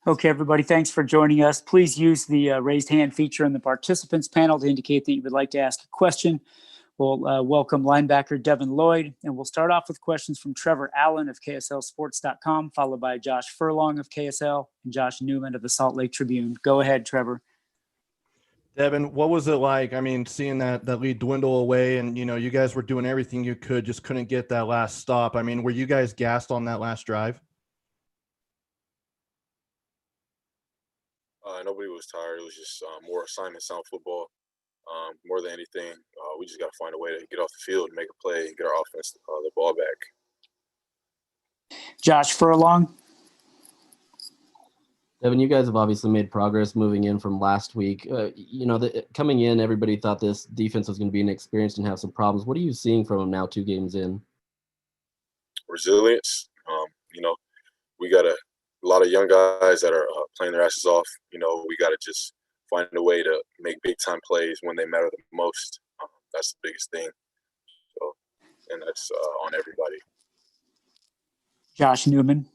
Okay, everybody, thanks for joining us. Please use the raised hand feature in the participants panel to indicate that you would like to ask a question. We'll welcome linebacker Devin Lloyd, and we'll start off with questions from Trevor Allen of KSLSports.com, followed by Josh Furlong of KSL and Josh Newman of the Salt Lake Tribune. Go ahead, Trevor. Devin, what was it like? I mean, seeing that lead dwindle away and, you guys were doing everything you could, just couldn't get that last stop. I mean, were you guys gassed on that last drive? Nobody was tired. It was just more assignment sound football. More than anything, we just got to find a way to get off the field, make a play, and get our offense the ball back. Josh Furlong. Devin, you guys have obviously made progress moving in from last week. Coming in, everybody thought this defense was going to be inexperienced and have some problems. What are you seeing from them now 2 games in? Resilience. We got a lot of young guys that are playing their asses off. We got to just find a way to make big-time plays when they matter the most. That's the biggest thing. And that's on everybody. Josh Newman.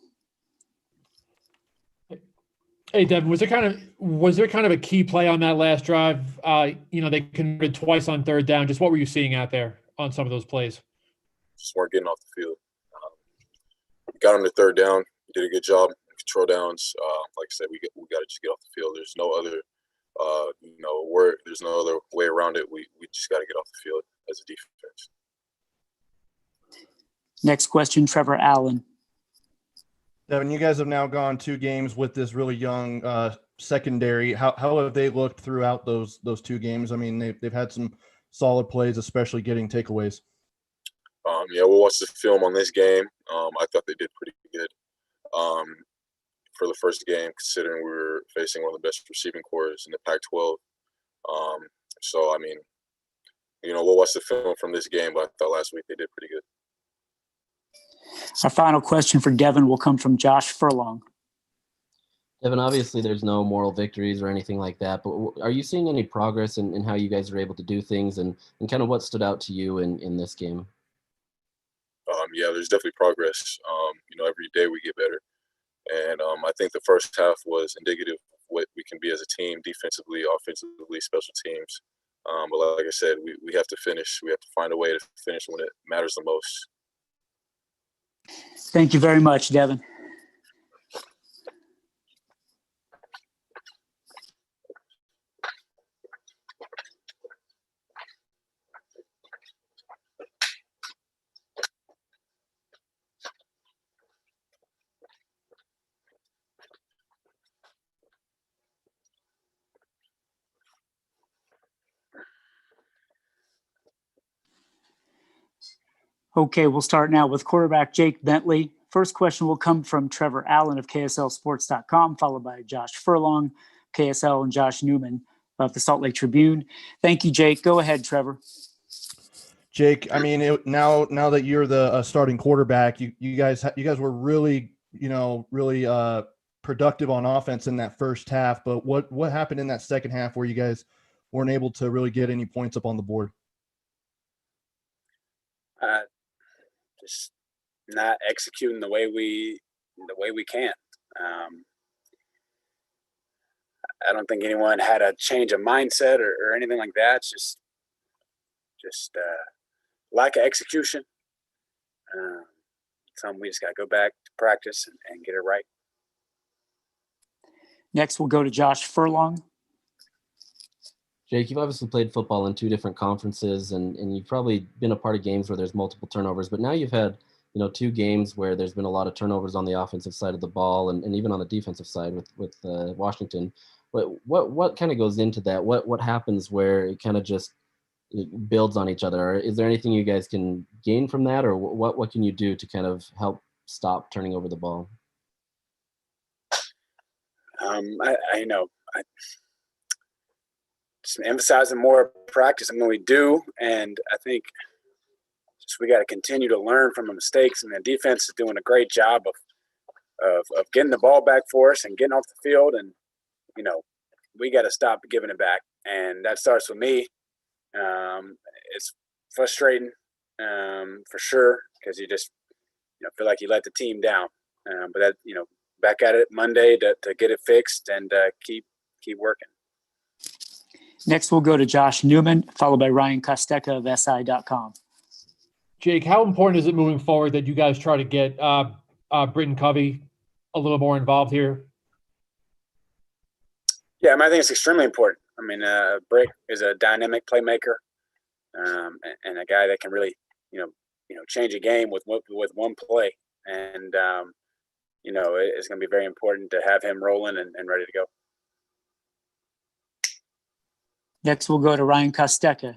Hey, Devin, was there kind of a key play on that last drive? They converted twice on 3rd down. Just what were you seeing out there on some of those plays? Just weren't getting off the field. We got them to 3rd down. We did a good job. Control downs. Like I said, we got to just get off the field. There's no other, there's no other way around it. We just got to get off the field as a defense. Next question, Trevor Allen. Devin, you guys have now gone 2 games with this really young secondary. How have they looked throughout those 2 games? I mean, they've had some solid plays, especially getting takeaways. We'll watch the film on this game. I thought they did pretty good for the first game, considering we were facing one of the best receiving corps in the Pac-12. We'll watch the film from this game, but I thought last week they did pretty good. Our final question for Devin will come from Josh Furlong. Devin, obviously there's no moral victories or anything like that, but are you seeing any progress in how you guys are able to do things and kind of what stood out to you in this game? There's definitely progress. Every day we get better. And I think the first half was indicative of what we can be as a team, defensively, offensively, special teams. But like I said, we have to finish. We have to find a way to finish when it matters the most. Thank you very much, Devin. Okay, we'll start now with quarterback Jake Bentley. First question will come from Trevor Allen of KSLSports.com, followed by Josh Furlong, KSL, and Josh Newman of the Salt Lake Tribune. Thank you, Jake. Go ahead, Trevor. Jake, I mean, now that you're the starting quarterback, you guys were really productive on offense in that first half. But what happened in that second half where you guys weren't able to really get any points up on the board? Just not executing the way we can. I don't think anyone had a change of mindset or anything like that. It's just lack of execution. Something we just got to go back to practice and get it right. Next, we'll go to Josh Furlong. Jake, you've obviously played football in 2 different conferences, and you've probably been a part of games where there's multiple turnovers. But now you've had, 2 games where there's been a lot of turnovers on the offensive side of the ball, and even on the defensive side with Washington. But what kind of goes into that? What happens where it kind of just builds on each other? Or is there anything you guys can gain from that, or what can you do to kind of help stop turning over the ball? Just emphasizing more practice than we do, and I think just we got to continue to learn from the mistakes. And the defense is doing a great job of getting the ball back for us and getting off the field, and we got to stop giving it back, and that starts with me. It's frustrating for sure because you just feel like you let the team down, but back at it Monday to get it fixed and keep working. Next, we'll go to Josh Newman, followed by Ryan Kostecka of SI.com. Jake, how important is it moving forward that you guys try to get Britton Covey a little more involved here? Yeah, I think it's extremely important. Britt is a dynamic playmaker and a guy that can really, change a game with one play. And it's going to be very important to have him rolling and ready to go. Next, we'll go to Ryan Kostecka.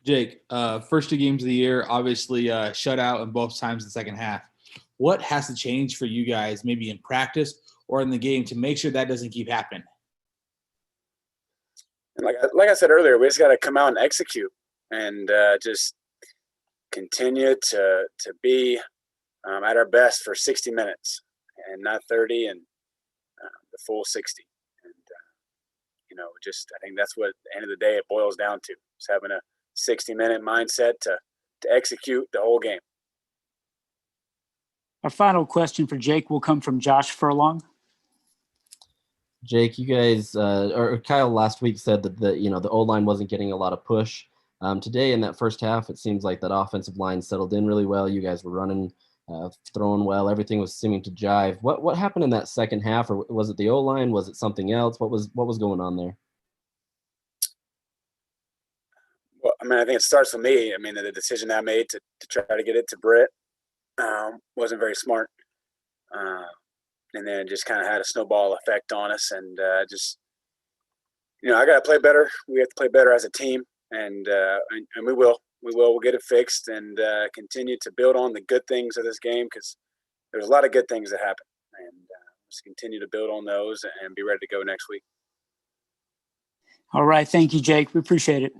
Jake, first 2 games of the year, obviously shutout in both times in the second half. What has to change for you guys, maybe in practice or in the game, to make sure that doesn't keep happening? And like I said earlier, we just got to come out and execute and just continue to be at our best for 60 minutes and not 30 and the full 60. And, I think that's what at the end of the day it boils down to, is having a 60-minute mindset to execute the whole game. Our final question for Jake will come from Josh Furlong. Jake, you guys, or Kyle last week said that the O-line wasn't getting a lot of push. Today in that first half, it seems like that offensive line settled in really well. You guys were running, throwing well. Everything was seeming to jive. What happened in that second half? Or was it the O-line? Was it something else? What was going on there? Well, I think it starts with me. The decision I made to try to get it to Britt wasn't very smart. And then it just kind of had a snowball effect on us. And I got to play better. We have to play better as a team. And we will. We'll get it fixed and continue to build on the good things of this game, because there's a lot of good things that happen. And just continue to build on those and be ready to go next week. All right. Thank you, Jake. We appreciate it.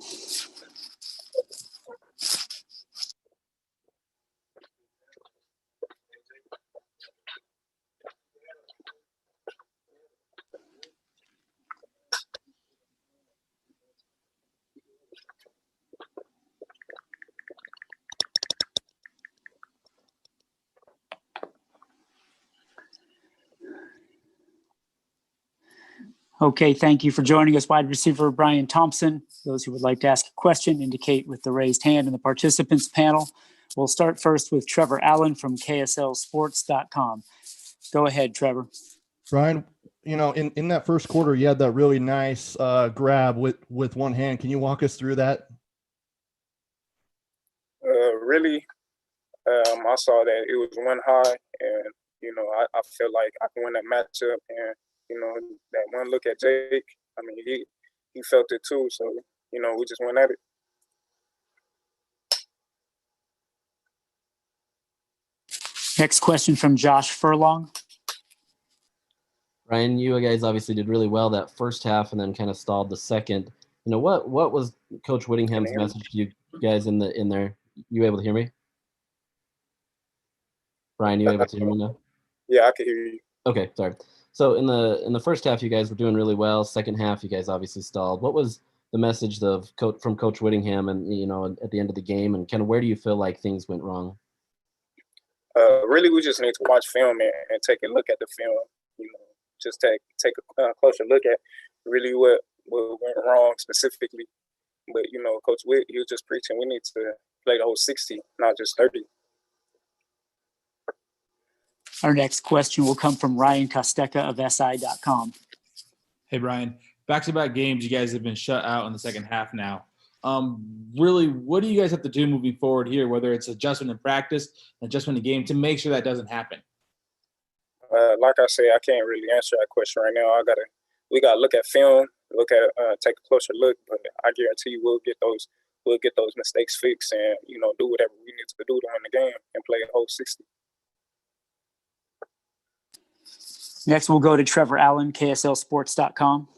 Okay, thank you for joining us, wide receiver Brian Thompson. Those who would like to ask a question indicate with the raised hand in the participants panel. We'll start first with Trevor Allen from KSLSports.com. Go ahead, Trevor. Brian, in that first quarter, you had that really nice grab with one hand. Can you walk us through that? Really, I saw that it was one high, and I feel like I can win that matchup. And that one look at Jake, he felt it too. So we just went at it. Next question from Josh Furlong. Ryan, you guys obviously did really well that first half and then kind of stalled the second. What was Coach Whittingham's message to you guys in there? You able to hear me? Brian, you able to hear me now? Yeah, I can hear you. Okay, sorry. So in the first half, you guys were doing really well. Second half, you guys obviously stalled. What was the message from Coach Whittingham and at the end of the game, and kind of where do you feel like things went wrong? Really, we just need to watch film and take a look at the film. Just take a closer look at really what went wrong specifically. But Coach Witt, he was just preaching we need to play the whole 60, not just 30. Our next question will come from Ryan Kostecka of SI.com. Hey, Brian. Back-to-back games, you guys have been shut out in the second half now. Really, what do you guys have to do moving forward here, whether it's adjustment in practice, adjustment in game, to make sure that doesn't happen? Like I say, I can't really answer that question right now. We gotta look at film, take a closer look. But I guarantee you, we'll get those mistakes fixed, and do whatever we need to do to win the game and play a whole 60. Next, we'll go to Trevor Allen, KSLSports.com.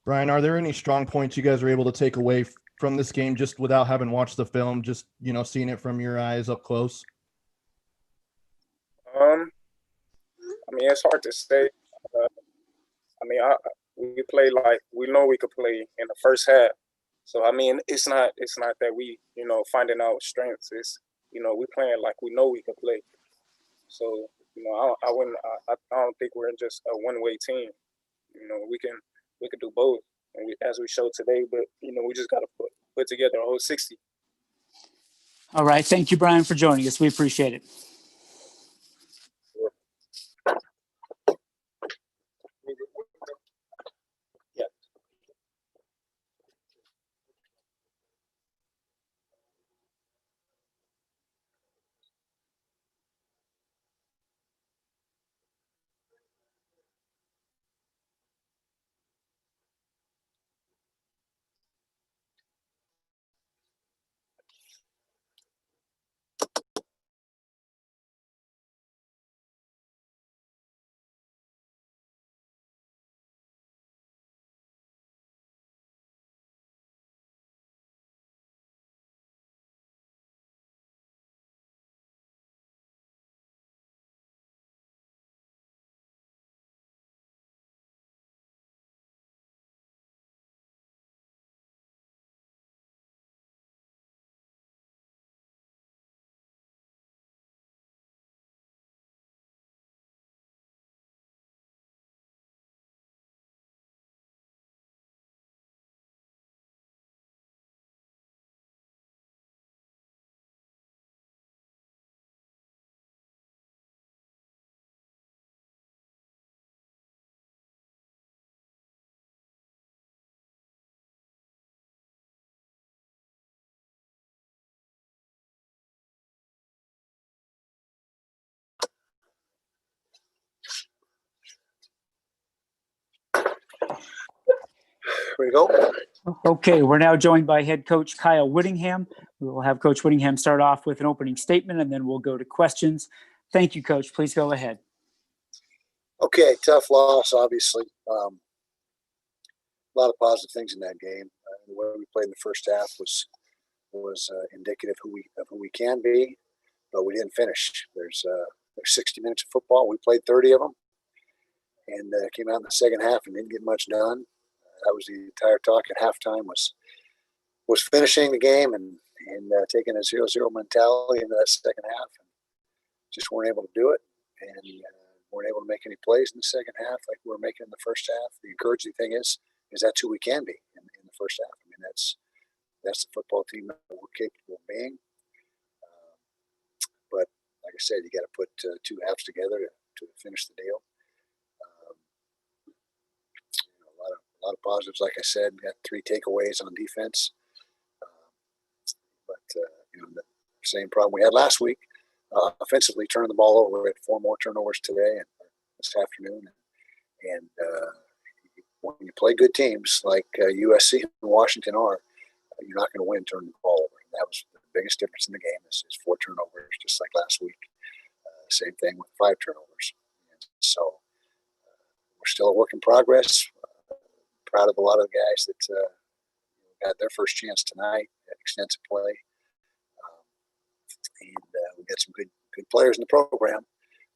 Brian, are there any strong points you guys are able to take away from this game just without having watched the film, just, seeing it from your eyes up close? It's hard to say. We play like we know we could play in the first half. So, it's not that we, finding out strengths. It's, we playing like we know we can play. So, I wouldn't. I don't think we're just a one-way team. We can do both, and as we showed today. But we just got to put together a whole 60. All right. Thank you, Brian, for joining us. We appreciate it. Here we go. Okay, we're now joined by head coach Kyle Whittingham. We will have Coach Whittingham start off with an opening statement, and then we'll go to questions. Thank you, Coach. Please go ahead. Okay, tough loss, obviously. A lot of positive things in that game. The way we played in the first half was indicative of who we can be, but we didn't finish. There's 60 minutes of football. We played 30 of them, and came out in the second half and didn't get much done. That was the entire talk at halftime was finishing the game and taking a 0-0 mentality into that second half, and just weren't able to do it, and weren't able to make any plays in the second half like we were making in the first half. The encouraging thing is that's who we can be in the first half. I mean, that's the football team that we're capable of being. But like I said, you got to put two halves together to finish the deal. A lot of positives, like I said. We got 3 takeaways on defense, but the same problem we had last week. Offensively, turning the ball over. We had 4 more turnovers today and this afternoon. And when you play good teams like USC and Washington are, you're not going to win turning the ball over. And that was the biggest difference in the game is 4 turnovers, just like last week. Same thing with 5 turnovers. And so we're still a work in progress. Proud of a lot of the guys that got their first chance tonight at extensive play. And we got some good players in the program.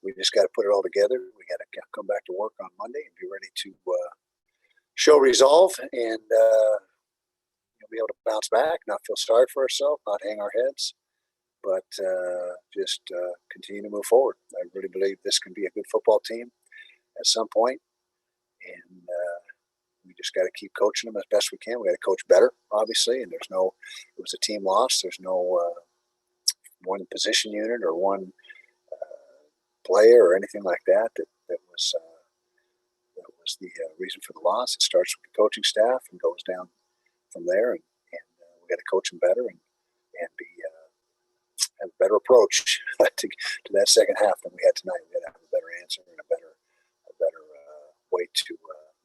We just got to put it all together. We got to come back to work on Monday and be ready to show resolve and be able to bounce back, not feel sorry for ourselves, not hang our heads, but just continue to move forward. I really believe this can be a good football team at some point, and we just got to keep coaching them as best we can. We got to coach better, obviously, and it was a team loss. There's no one position unit or one player or anything like that was the reason for the loss. It starts with the coaching staff and goes down from there, and we got to coach them better and be have a better approach to that second half than we had tonight. We got to have a better answer and a better way to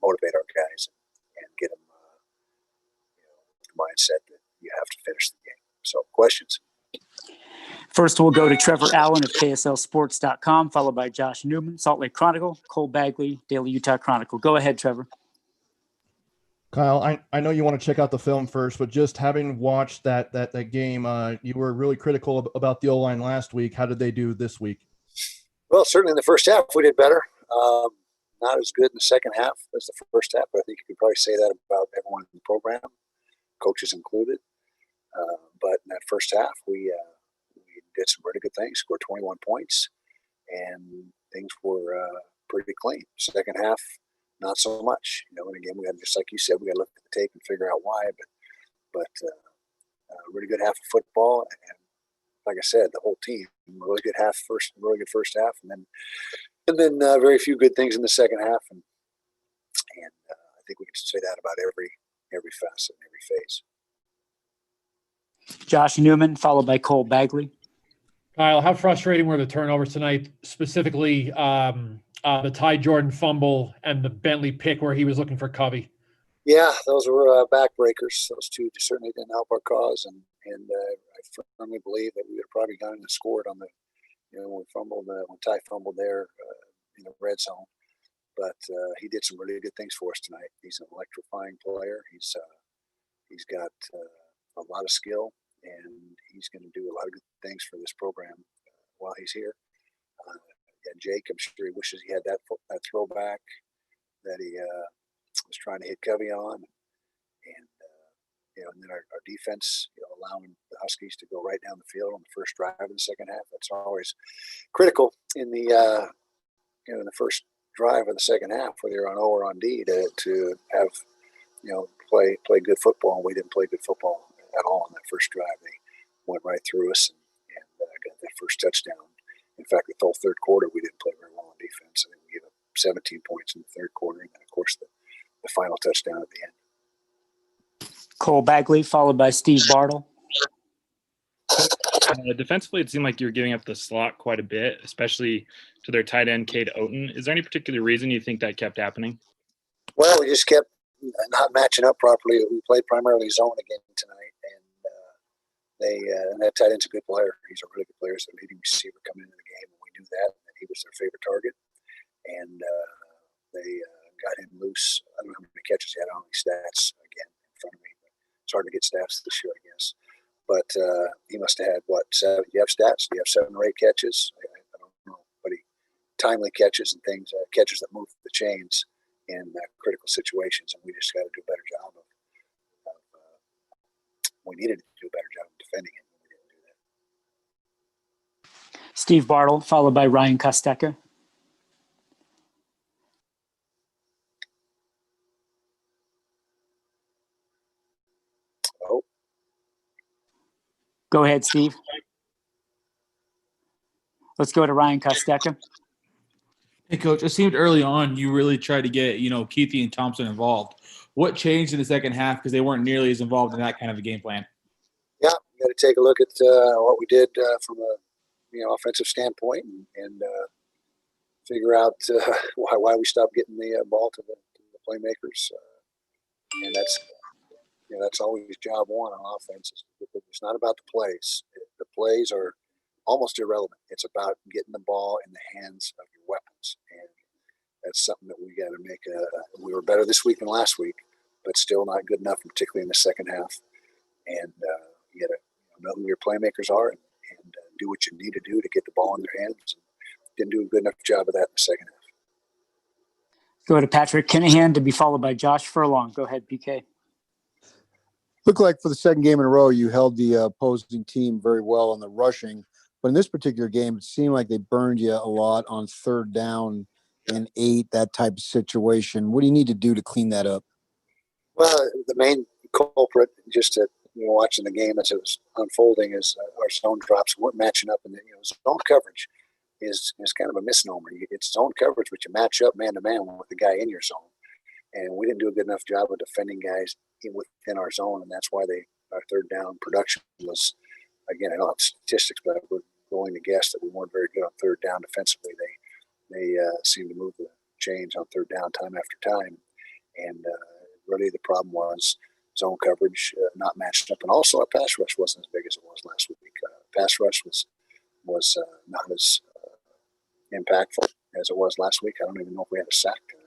motivate our guys and get them the mindset that you have to finish the game. So, questions? First, we'll go to Trevor Allen of KSLSports.com, followed by Josh Newman, Salt Lake Chronicle, Cole Bagley, Daily Utah Chronicle. Go ahead, Trevor. Kyle, I know you want to check out the film first, but just having watched that game, you were really critical about the O-line last week. How did they do this week? Well, certainly in the first half we did better. Not as good in the second half as the first half, but I think you could probably say that about everyone in the program, coaches included. But in that first half, we did some really good things, scored 21 points, and things were pretty clean. Second half, not so much. And again, we had, just like you said, we got to look at the tape and figure out why. But a really good half of football, and like I said, the whole team really good really good first half, and then very few good things in the second half, and I think we can say that about every facet, and every phase. Josh Newman, followed by Cole Bagley. Kyle, how frustrating were the turnovers tonight, specifically the Ty Jordan fumble and the Bentley pick where he was looking for Covey? Yeah, those were backbreakers. Those two certainly didn't help our cause, and I firmly believe that we would have probably gone and scored on the, when Ty fumbled there in the red zone. But he did some really good things for us tonight. He's an electrifying player. He's got a lot of skill, and he's going to do a lot of good things for this program while he's here. And Jake, I'm sure he wishes he had that throwback that he was trying to hit Covey on, and then our defense, allowing the Huskies to go right down the field on the first drive of the second half. That's always critical in the in the first drive of the second half, whether you're on O or on D, to have play good football. And we didn't play good football at all on that first drive. They went right through us and got that first touchdown. In fact, the whole third quarter we didn't play very well on defense. I think we gave up 17 points in the third quarter, and then of course the final touchdown at the end. Cole Bagley, followed by Steve Bartle. Defensively, it seemed like you were giving up the slot quite a bit, especially to their tight end, Cade Oten. Is there any particular reason you think that kept happening? Well, we just kept not matching up properly. We played primarily zone again tonight, and that tight end's a good player. He's a really good player. He's the leading receiver coming into the game, and we knew that, and he was their favorite target. And they got him loose. I don't know how many catches he had on these stats again in front of me. It's hard to get stats this year, I guess. But he must have had, seven? Do you have stats? Do you have 7 or 8 catches? I don't know. But timely catches and things, catches that move the chains in critical situations. And we just got to do a better job of we needed to do a better job of defending it. We didn't do that. Steve Bartle, followed by Ryan Kostecka. Go ahead, Steve. Let's go to Ryan Kostecka. Hey, Coach, it seemed early on you really tried to get, Keithy and Thompson involved. What changed in the second half because they weren't nearly as involved in that kind of a game plan? Yeah, we got to take a look at what we did from a offensive standpoint and figure out why we stopped getting the ball to the playmakers. And that's always job one on offense. It's not about the plays. The plays are almost irrelevant. It's about getting the ball in the hands of your weapons, and that's something that we got to make. We were better this week than last week, but still not good enough, particularly in the second half. And you got to know who your playmakers are and do what you need to do to get the ball in their hands. And didn't do a good enough job of that in the second half. Go to Patrick Kinahan to be followed by Josh Furlong. Go ahead, PK. Looked like for the second game in a row, you held the opposing team very well on the rushing. But in this particular game, it seemed like they burned you a lot on third down and 8, that type of situation. What do you need to do to clean that up? Well, the main culprit, just to, watching the game as it was unfolding, is our zone drops weren't matching up. And zone coverage is kind of a misnomer. It's zone coverage, but you match up man-to-man with the guy in your zone. And we didn't do a good enough job of defending guys within our zone, and that's why our third down production was, again, I don't have statistics, but we're going to guess that we weren't very good on third down defensively. They seemed to move the chains on third down time after time, and really the problem was zone coverage not matched up, and also our pass rush wasn't as big as it was last week. Pass rush was not as impactful as it was last week. I don't even know if we had a sack tonight.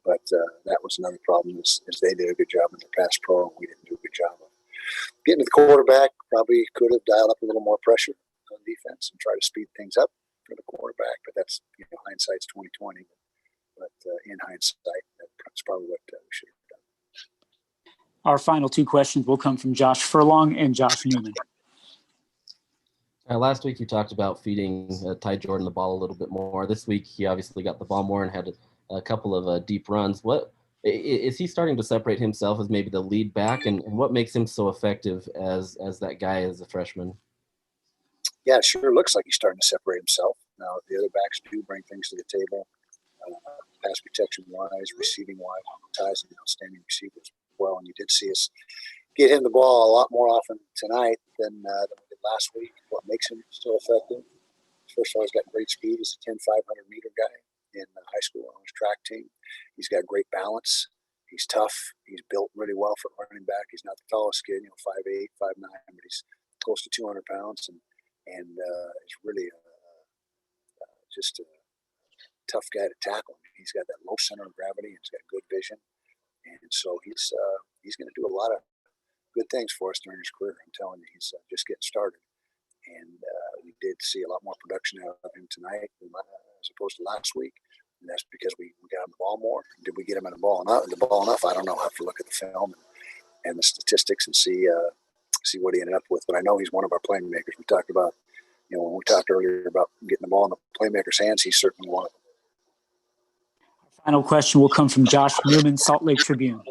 But that was another problem is they did a good job in the pass pro, and we didn't do a good job of getting to the quarterback. Probably could have dialed up a little more pressure on defense and try to speed things up for the quarterback. But that's hindsight's 20/20. But in hindsight, that's probably what we should have done. Our final 2 questions will come from Josh Furlong and Josh Newman. Last week you talked about feeding Ty Jordan the ball a little bit more. This week he obviously got the ball more and had a couple of deep runs. What is he starting to separate himself as maybe the lead back, and what makes him so effective as that guy as a freshman? Yeah, it sure looks like he's starting to separate himself. Now, the other backs do bring things to the table, pass protection wise, receiving wise. Ty's an outstanding receiver as well, and you did see us get him the ball a lot more often tonight than we did last week. What makes him so effective? First of all, he's got great speed. He's a 10,500-meter guy in high school on his track team. He's got great balance. He's tough. He's built really well for running back. He's not the tallest kid, 5'8", 5'9", but he's close to 200 pounds, and he's really just a tough guy to tackle. He's got that low center of gravity. He's got good vision, and so he's going to do a lot of good things for us during his career. I'm telling you, he's just getting started. And we did see a lot more production out of him tonight as opposed to last week. And that's because we got him the ball more. Did we get him in the ball enough? I don't know. I'll have to look at the film and the statistics and see what he ended up with. But I know he's one of our playmakers. We talked about, when we talked earlier about getting the ball in the playmaker's hands, he's certainly one of them. Final question will come from Josh Newman, Salt Lake Tribune.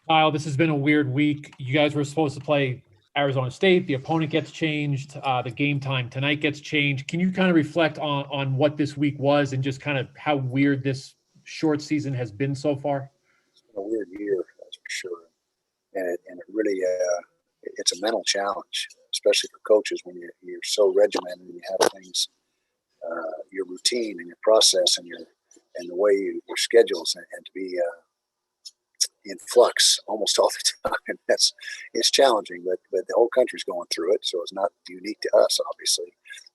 Kyle, this has been a weird week. You guys were supposed to play Arizona State. The opponent gets changed. The game time tonight gets changed. Can you kind of reflect on what this week was and just kind of how weird this short season has been so far? It's been a weird year, that's for sure. And it really, it's a mental challenge, especially for coaches when you're so regimented and you have things, your routine and your process and the way your schedules and to be in flux almost all the time. It's challenging, but the whole country's going through it, so it's not unique to us, obviously.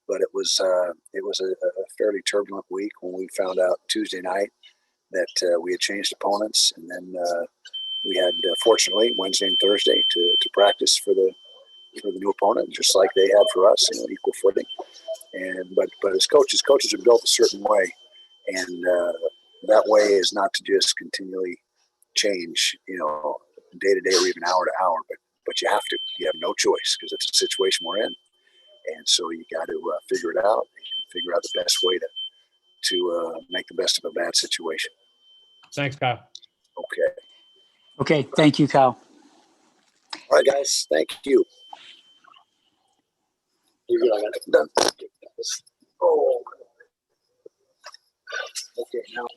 But it was a fairly turbulent week when we found out Tuesday night that we had changed opponents, and then we had fortunately Wednesday and Thursday to practice for the new opponent, just like they had for us, equal footing. And but as coaches are built a certain way, and that way is not to just continually change, day to day or even hour to hour, but you have to. You have no choice because it's a situation we're in, and so you got to figure it out and figure out the best way to make the best of a bad situation. Thanks, Kyle. Okay, thank you, Kyle. All right, guys, thank you. Done. Oh, okay, now.